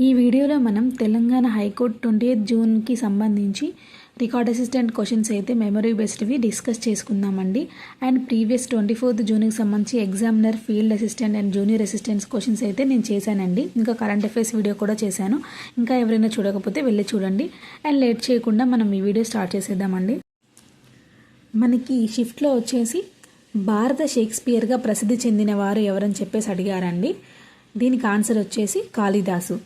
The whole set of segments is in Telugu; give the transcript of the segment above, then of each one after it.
ఈ వీడియోలో మనం తెలంగాణ హైకోర్టు 28 జూన్కి సంబంధించి రికార్డ్ అసిస్టెంట్ క్వశ్చన్స్ అయితే మెమరీ బేస్డ్వి డిస్కస్ చేసుకుందామండి. అండ్ ప్రీవియస్ 24 జూన్కి సంబంధించి examiner, field assistant and junior assistants questions అయితే నేను చేశానండి. ఇంకా కరెంట్ అఫైర్స్ వీడియో కూడా చేశాను. ఇంకా ఎవరైనా చూడకపోతే వెళ్ళి చూడండి. అండ్ లేట్ చేయకుండా మనం ఈ వీడియో స్టార్ట్ చేసేద్దామండి. మనకి ఈ షిఫ్ట్లో వచ్చేసి భారత షేక్స్పియర్గా ప్రసిద్ధి చెందిన వారు ఎవరని చెప్పేసి అడిగారండి. దీనికి ఆన్సర్ వచ్చేసి కాళిదాసు.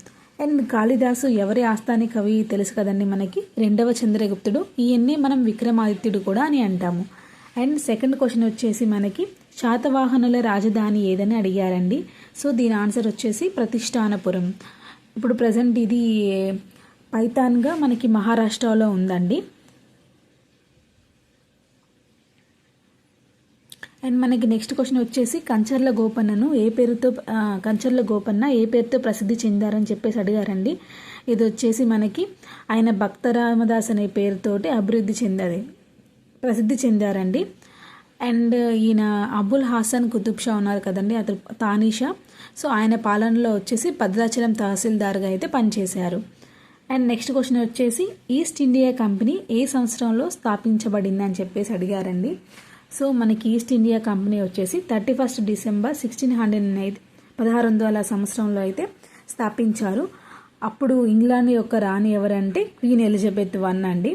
అండ్ కాళిదాసు ఎవరి ఆస్థాని కవి తెలుసు కదండి మనకి, రెండవ చంద్రగుప్తుడు. ఈయన్నే మనం విక్రమాదిత్యుడు కూడా అని అంటాము. అండ్ సెకండ్ క్వశ్చన్ వచ్చేసి మనకి శాతవాహనుల రాజధాని ఏదని అడిగారండి. సో దీని ఆన్సర్ వచ్చేసి ప్రతిష్టానపురం. ఇప్పుడు ప్రజెంట్ ఇది పైతాన్గా మనకి మహారాష్ట్రలో ఉందండి. అండ్ మనకి నెక్స్ట్ క్వశ్చన్ వచ్చేసి కంచర్ల గోపన్న ఏ పేరుతో ప్రసిద్ధి చెందారని చెప్పేసి అడిగారండి. ఇది వచ్చేసి మనకి ఆయన భక్త రామదాస్ అనే పేరుతోటి ప్రసిద్ధి చెందారండి. అండ్ ఈయన అబుల్ హాసన్ కుతుబ్ షా ఉన్నారు కదండి, అతను తానీషా. సో ఆయన పాలనలో వచ్చేసి భద్రాచలం తహసీల్దార్గా అయితే పనిచేశారు. అండ్ నెక్స్ట్ క్వశ్చన్ వచ్చేసి ఈస్ట్ ఇండియా కంపెనీ ఏ సంవత్సరంలో స్థాపించబడింది అని చెప్పేసి అడిగారండి. సో మనకి ఈస్ట్ ఇండియా కంపెనీ వచ్చేసి 31 డిసెంబర్ 1600 సంవత్సరంలో అయితే స్థాపించారు. అప్పుడు ఇంగ్లాండ్ యొక్క రాణి ఎవరంటే క్వీన్ ఎలిజబెత్ I అండి.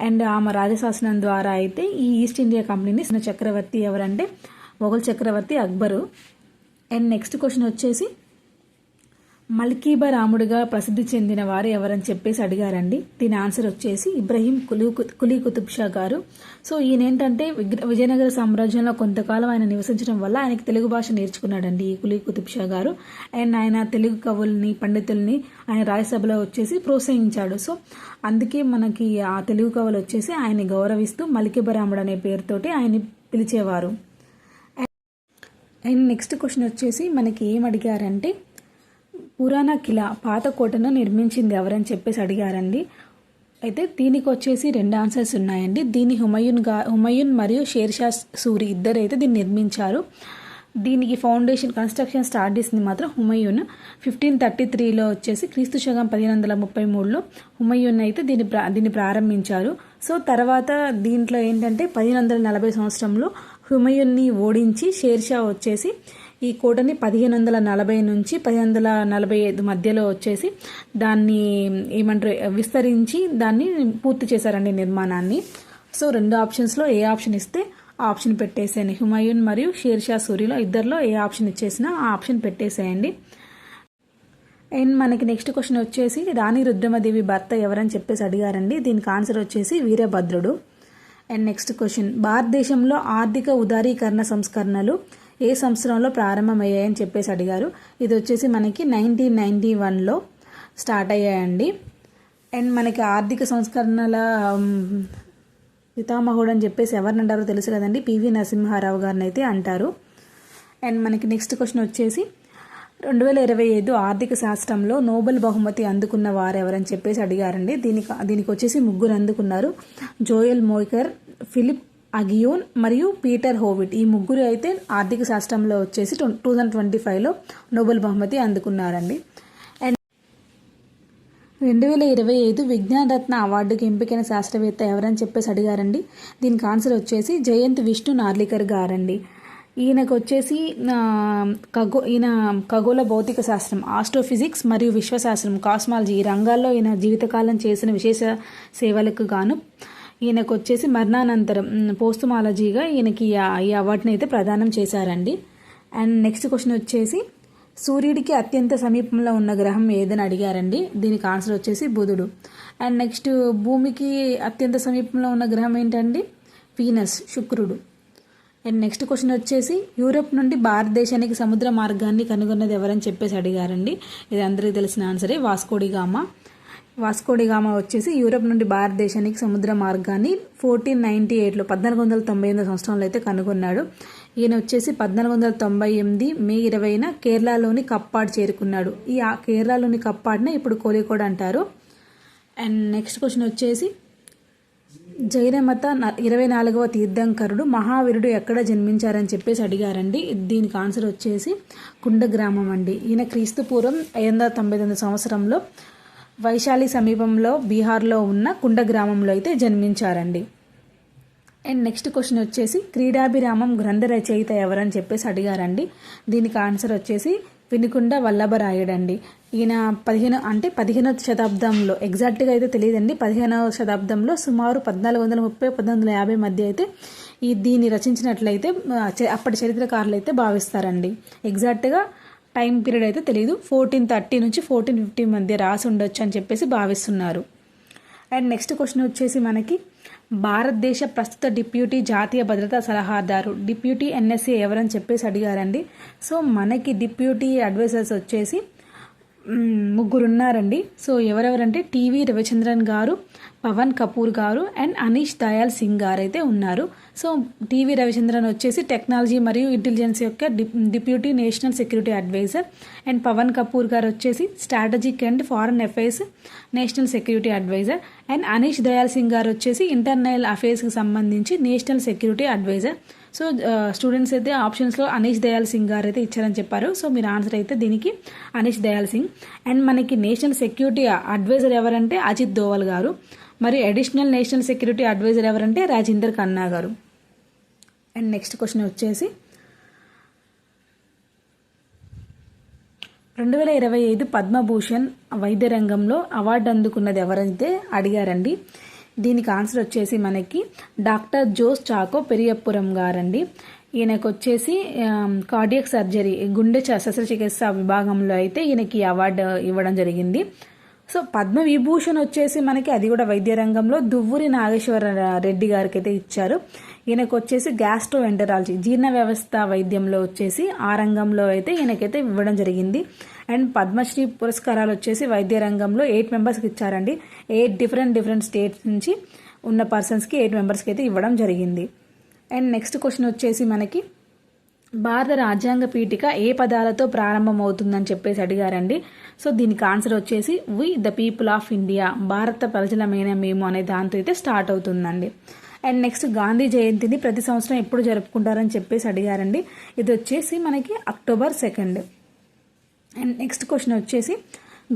అండ్ ఆమె రాజశాసనం ద్వారా అయితే ఈ ఈస్ట్ ఇండియా కంపెనీని చక్రవర్తి ఎవరంటే మొఘల్ చక్రవర్తి అక్బరు. అండ్ నెక్స్ట్ క్వశ్చన్ వచ్చేసి మల్కీబా రాముడిగా ప్రసిద్ధి చెందిన వారు ఎవరని చెప్పేసి అడిగారండి. దీని ఆన్సర్ వచ్చేసి ఇబ్రహీం కులీ కుతుబ్ షా గారు. సో ఈయన ఏంటంటే విజయనగర సామ్రాజ్యంలో కొంతకాలం ఆయన నివసించడం వల్ల ఆయనకి తెలుగు భాష నేర్చుకున్నాడండి ఈ కులీ కుతుబ్ షా గారు. అండ్ ఆయన తెలుగు కవుల్ని, పండితుల్ని ఆయన రాజ్యసభలో వచ్చేసి ప్రోత్సహించాడు. సో అందుకే మనకి ఆ తెలుగు కవులు వచ్చేసి ఆయన్ని గౌరవిస్తూ మల్కీబా రాముడు అనే పేరుతోటి ఆయన్ని పిలిచేవారు. అండ్ నెక్స్ట్ క్వశ్చన్ వచ్చేసి మనకి ఏం అడిగారంటే పురాణ కిలా పాత కోటను నిర్మించింది ఎవరని చెప్పేసి అడిగారండి. అయితే దీనికి వచ్చేసి 2 ఆన్సర్స్ ఉన్నాయండి. దీన్ని హుమయూన్ మరియు షేర్షా సూరి ఇద్దరు అయితే దీన్ని నిర్మించారు. దీనికి ఫౌండేషన్ కన్స్ట్రక్షన్ స్టార్ట్ చేసింది మాత్రం హుమయూన్ 1533లో వచ్చేసి క్రీస్తు శకం 1533లో హుమయూన్ అయితే దీన్ని ప్రారంభించారు. సో తర్వాత దీంట్లో ఏంటంటే 1540 సంవత్సరంలో హుమయూన్ని ఓడించి షేర్షా వచ్చేసి ఈ కోటని 1540 నుంచి 1545 మధ్యలో వచ్చేసి దాన్ని విస్తరించి దాన్ని పూర్తి చేశారండి నిర్మాణాన్ని. సో 2 ఆప్షన్స్లో ఏ ఆప్షన్ ఇస్తే ఆ ఆప్షన్ పెట్టేసేయండి. హుమయూన్ మరియు షేర్షా సూరిలో ఇద్దరిలో ఏ ఆప్షన్ ఇచ్చేసినా ఆ ఆప్షన్ పెట్టేసేయండి. అండ్ మనకి నెక్స్ట్ క్వశ్చన్ వచ్చేసి రాణి రుద్రమదేవి భర్త ఎవరని చెప్పేసి అడిగారండి. దీనికి ఆన్సర్ వచ్చేసి వీరభద్రుడు. అండ్ నెక్స్ట్ క్వశ్చన్ భారతదేశంలో ఆర్థిక ఉదారీకరణ సంస్కరణలు ఏ సంవత్సరంలో ప్రారంభమయ్యాయని చెప్పేసి అడిగారు. ఇది వచ్చేసి మనకి 1991లో స్టార్ట్ అయ్యాయండి. అండ్ మనకి ఆర్థిక సంస్కరణల పితామహుడు అని చెప్పేసి ఎవరిని అంటారో తెలుసు కదండి, పివి నరసింహారావు గారిని అయితే అంటారు. అండ్ మనకి నెక్స్ట్ క్వశ్చన్ వచ్చేసి 2025 ఆర్థిక శాస్త్రంలో నోబెల్ బహుమతి అందుకున్న వారు ఎవరని చెప్పేసి అడిగారండి. దీనికి వచ్చేసి 3 అందుకున్నారు. జోయల్ మోయికర్, ఫిలిప్ అగియోన్ మరియు పీటర్ హోవిట్. ఈ 3 అయితే ఆర్థిక శాస్త్రంలో వచ్చేసి 2025లో నోబెల్ బహుమతి అందుకున్నారండి. అండ్ 2025 విజ్ఞాన రత్న అవార్డుకి ఎంపికైన శాస్త్రవేత్త ఎవరని చెప్పేసి అడిగారండి. దీనికి ఆన్సర్ వచ్చేసి జయంత్ విష్ణు నార్లికర్ గారండి. ఈయనకు వచ్చేసి ఖగోళ భౌతిక శాస్త్రం, ఆస్ట్రోఫిజిక్స్ మరియు విశ్వశాస్త్రం, కాస్మాలజీ ఈ రంగాల్లో ఈయన జీవితకాలం చేసిన విశేష సేవలకు గాను ఈయనకు వచ్చేసి మరణానంతరం పోస్టుమాలజీగా ఈయనకి ఈ అవార్డుని అయితే ప్రదానం చేశారండి. అండ్ నెక్స్ట్ క్వశ్చన్ వచ్చేసి సూర్యుడికి అత్యంత సమీపంలో ఉన్న గ్రహం ఏదని అడిగారండి. దీనికి ఆన్సర్ వచ్చేసి బుధుడు. అండ్ నెక్స్ట్ భూమికి అత్యంత సమీపంలో ఉన్న గ్రహం ఏంటండి, వీనస్, శుక్రుడు. అండ్ నెక్స్ట్ క్వశ్చన్ వచ్చేసి యూరోప్ నుండి భారతదేశానికి సముద్ర మార్గాన్ని కనుగొన్నది ఎవరని చెప్పేసి అడిగారండి. ఇది అందరికీ తెలిసిన ఆన్సరే, వాస్కోడిగామా వచ్చేసి యూరోప్ నుండి భారతదేశానికి సముద్ర మార్గాన్ని 1498లో 1498 సంవత్సరంలో అయితే కనుగొన్నాడు. ఈయన వచ్చేసి 1498 మే 20న కేరళలోని కప్పాడ్ చేరుకున్నాడు. ఈ కేరళలోని కప్పాడ్నే ఇప్పుడు కోలికోడ్ అంటారు. అండ్ నెక్స్ట్ క్వశ్చన్ వచ్చేసి జైనమత 24వ తీర్థంకరుడు మహావీరుడు ఎక్కడ జన్మించారని చెప్పేసి అడిగారండి. దీనికి ఆన్సర్ వచ్చేసి కుండ గ్రామం అండి. ఈయన క్రీస్తు పూర్వం 599 సంవత్సరంలో వైశాలి సమీపంలో బీహార్లో ఉన్న కుండ గ్రామంలో అయితే జన్మించారండి. అండ్ నెక్స్ట్ క్వశ్చన్ వచ్చేసి క్రీడాభిరామం గ్రంథ రచయిత ఎవరని చెప్పేసి అడిగారండి. దీనికి ఆన్సర్ వచ్చేసి వినుకొండ వల్లభరాయుడండి. ఈయన 15వ శతాబ్దంలో, ఎగ్జాక్ట్గా అయితే తెలియదండి, 15వ శతాబ్దంలో సుమారు 1430-1450 మధ్య అయితే దీన్ని రచించినట్లయితే అప్పటి చరిత్రకారులు అయితే భావిస్తారండి. ఎగ్జాక్ట్గా టైం పీరియడ్ అయితే తెలియదు. 1430 నుంచి 1450 మధ్య రాసి ఉండొచ్చు అని చెప్పేసి భావిస్తున్నారు. అండ్ నెక్స్ట్ క్వశ్చన్ వచ్చేసి మనకి భారతదేశ ప్రస్తుత డిప్యూటీ జాతీయ భద్రతా సలహాదారు డిప్యూటీ ఎన్ఎస్ఏ ఎవరని చెప్పేసి అడిగారండి. సో మనకి డిప్యూటీ అడ్వైజర్స్ వచ్చేసి 3 ఉన్నారండి. సో ఎవరెవరంటే టీవీ రవిచంద్రన్ గారు, పవన్ కపూర్ గారు అండ్ అనీష్ దయాల్ సింగ్ గారు అయితే ఉన్నారు. సో టీవీ రవిచంద్రన్ వచ్చేసి టెక్నాలజీ మరియు ఇంటెలిజెన్స్ యొక్క deputy national security adviser and Pavan Kapoor గారు వచ్చేసి strategic and foreign affairs national security adviser and Anish Dayal Singh గారు వచ్చేసి ఇంటర్నల్ అఫైర్స్కి సంబంధించి నేషనల్ సెక్యూరిటీ అడ్వైజర్. సో స్టూడెంట్స్ అయితే ఆప్షన్స్లో అనీష్ దయాల్ సింగ్ గారు అయితే ఇచ్చారని చెప్పారు. సో మీరు ఆన్సర్ అయితే దీనికి అనీష్ దయాల్ సింగ్. అండ్ మనకి నేషనల్ సెక్యూరిటీ అడ్వైజర్ ఎవరంటే అజిత్ దోవల్ గారు, మరియు అడిషనల్ నేషనల్ సెక్యూరిటీ అడ్వైజర్ ఎవరంటే రాజేందర్ ఖన్నా గారు. అండ్ నెక్స్ట్ క్వశ్చన్ వచ్చేసి 2025 పద్మభూషణ్ వైద్య రంగంలో అవార్డు అందుకున్నది ఎవరైతే అడిగారండి. దీనికి ఆన్సర్ వచ్చేసి మనకి డాక్టర్ జోస్ చాకో పెరియపురం గారండి. ఈయనకు వచ్చేసి కార్డియక్ సర్జరీ, గుండె శస్త్రచికిత్స విభాగంలో అయితే ఈయనకి అవార్డు ఇవ్వడం జరిగింది. సో పద్మ విభూషణ్ వచ్చేసి మనకి అది కూడా వైద్య రంగంలో దువ్వూరి నాగేశ్వర రెడ్డి గారికి అయితే ఇచ్చారు. ఈయనకు వచ్చేసి గ్యాస్ట్రోఎంటరాలజీ, జీర్ణ వ్యవస్థ వైద్యంలో వచ్చేసి ఆ రంగంలో అయితే ఈయనకైతే ఇవ్వడం జరిగింది. అండ్ పద్మశ్రీ పురస్కారాలు వచ్చేసి వైద్య రంగంలో 8 మెంబర్స్కి ఇచ్చారండి. 8 డిఫరెంట్ స్టేట్స్ నుంచి ఉన్న పర్సన్స్కి 8 మెంబర్స్కి అయితే ఇవ్వడం జరిగింది. అండ్ నెక్స్ట్ క్వశ్చన్ వచ్చేసి మనకి భారత రాజ్యాంగ పీఠిక ఏ పదాలతో ప్రారంభమవుతుందని చెప్పేసి అడిగారండి. సో దీనికి ఆన్సర్ వచ్చేసి we the people of India, భారత ప్రజలమైన మేము అనే దాంతో అయితే స్టార్ట్ అవుతుందండి. అండ్ నెక్స్ట్ గాంధీ జయంతిని ప్రతి సంవత్సరం ఎప్పుడు జరుపుకుంటారని చెప్పేసి అడిగారండి. ఇది వచ్చేసి మనకి October 2. అండ్ నెక్స్ట్ క్వశ్చన్ వచ్చేసి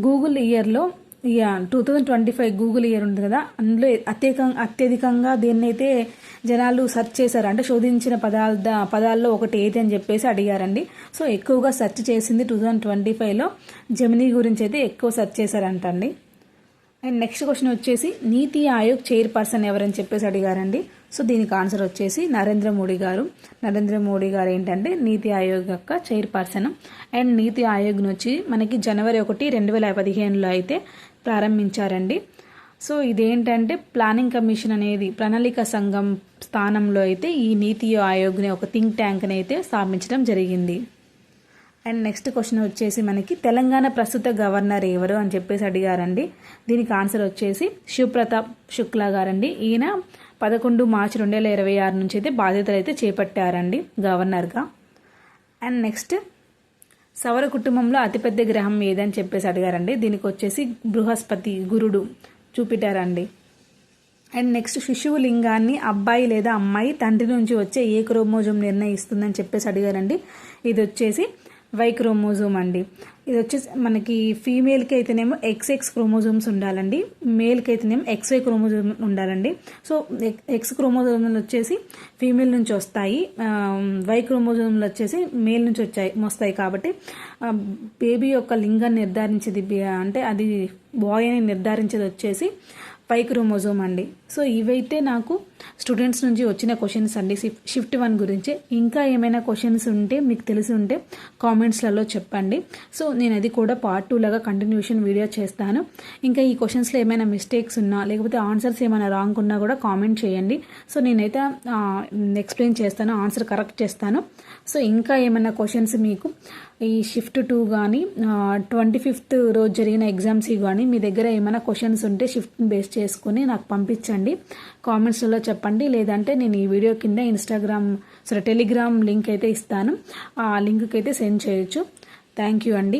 గూగుల్ ఇయర్లో 2025 గూగుల్ ఇయర్ ఉంది కదా, అందులో అత్యధికంగా దేన్నైతే జనాలు సెర్చ్ చేశారు అంటే శోధించిన పదాల్లో ఒకటి ఏది అని చెప్పేసి అడిగారండి. సో ఎక్కువగా సెర్చ్ చేసింది 2025లో జెమినీ గురించి అయితే ఎక్కువ సెర్చ్ చేశారంటండి. అండ్ నెక్స్ట్ క్వశ్చన్ వచ్చేసి నీతి ఆయోగ్ చైర్పర్సన్ ఎవరని చెప్పేసి అడిగారండి. సో దీనికి ఆన్సర్ వచ్చేసి నరేంద్ర మోడీ గారు. నరేంద్ర మోడీ గారు ఏంటంటే నీతి ఆయోగ్ యొక్క చైర్పర్సన్. అండ్ నీతి ఆయోగ్ నుంచి మనకి January 1, 2015లో అయితే ప్రారంభించారండి. సో ఇదేంటంటే ప్లానింగ్ కమిషన్ అనేది ప్రణాళిక సంఘం స్థానంలో అయితే ఈ నీతి ఆయోగ్ని ఒక థింక్ ట్యాంక్ని అయితే స్థాపించడం జరిగింది. అండ్ నెక్స్ట్ క్వశ్చన్ వచ్చేసి మనకి తెలంగాణ ప్రస్తుత గవర్నర్ ఎవరు అని చెప్పేసి అడిగారండి. దీనికి ఆన్సర్ వచ్చేసి శివప్రతాప్ శుక్లా గారండి. ఈయన 11 మార్చి 2026 నుంచి అయితే బాధ్యతలు అయితే చేపట్టారండి గవర్నర్గా. అండ్ నెక్స్ట్ సౌర కుటుంబంలో అతిపెద్ద గ్రహం ఏదని చెప్పేసి అడిగారండి. దీనికి వచ్చేసి బృహస్పతి, గురుడు, జూపిటర్ అండి. అండ్ నెక్స్ట్ శిశువు లింగాన్ని అబ్బాయి లేదా అమ్మాయి తండ్రి నుంచి వచ్చే ఏ క్రోమోజోమ్ నిర్ణయిస్తుందని చెప్పేసి అడిగారండి. ఇది వచ్చేసి వై క్రోమోజోమ్ అండి. ఇది వచ్చేసి మనకి ఫీమేల్కి అయితేనేమో XX క్రోమోజోమ్స్ ఉండాలండి, మేల్కి అయితేనేమో XY క్రోమోజోమ్ ఉండాలండి. సో X క్రోమోజోమ్లు వచ్చేసి ఫీమేల్ నుంచి వస్తాయి, వై క్రోమోజోమ్లు వచ్చేసి మేల్ నుంచి వస్తాయి. కాబట్టి బేబీ యొక్క లింగాన్ని నిర్ధారించేది అంటే అది బాయ్ అని నిర్ధారించేది వచ్చేసి వై క్రోమోజోమ్ అండి. సో ఇవైతే నాకు స్టూడెంట్స్ నుంచి వచ్చిన క్వశ్చన్స్ అండి షిఫ్ట్ 1 గురించి. ఇంకా ఏమైనా క్వశ్చన్స్ ఉంటే మీకు తెలిసి ఉంటే కామెంట్స్లలో చెప్పండి. సో నేను అది కూడా Part 2 లాగా కంటిన్యూషన్ వీడియో చేస్తాను. ఇంకా ఈ క్వశ్చన్స్లో ఏమైనా మిస్టేక్స్ ఉన్నా లేకపోతే ఆన్సర్స్ ఏమైనా రాంగ్ ఉన్నా కూడా కామెంట్ చేయండి. సో నేనైతే ఎక్స్ప్లెయిన్ చేస్తాను, ఆన్సర్ కరెక్ట్ చేస్తాను. సో ఇంకా ఏమైనా క్వశ్చన్స్ మీకు ఈ షిఫ్ట్ 2 కానీ 25th రోజు జరిగిన ఎగ్జామ్స్ కానీ మీ దగ్గర ఏమైనా క్వశ్చన్స్ ఉంటే షిఫ్ట్ని బేస్ చేసుకుని నాకు పంపించండి, కామెంట్స్లో చెప్పండి. లేదంటే నేను ఈ వీడియో కింద టెలిగ్రామ్ లింక్ అయితే ఇస్తాను, ఆ లింక్కి అయితే సెండ్ చేయొచ్చు. థ్యాంక్ యూ అండి.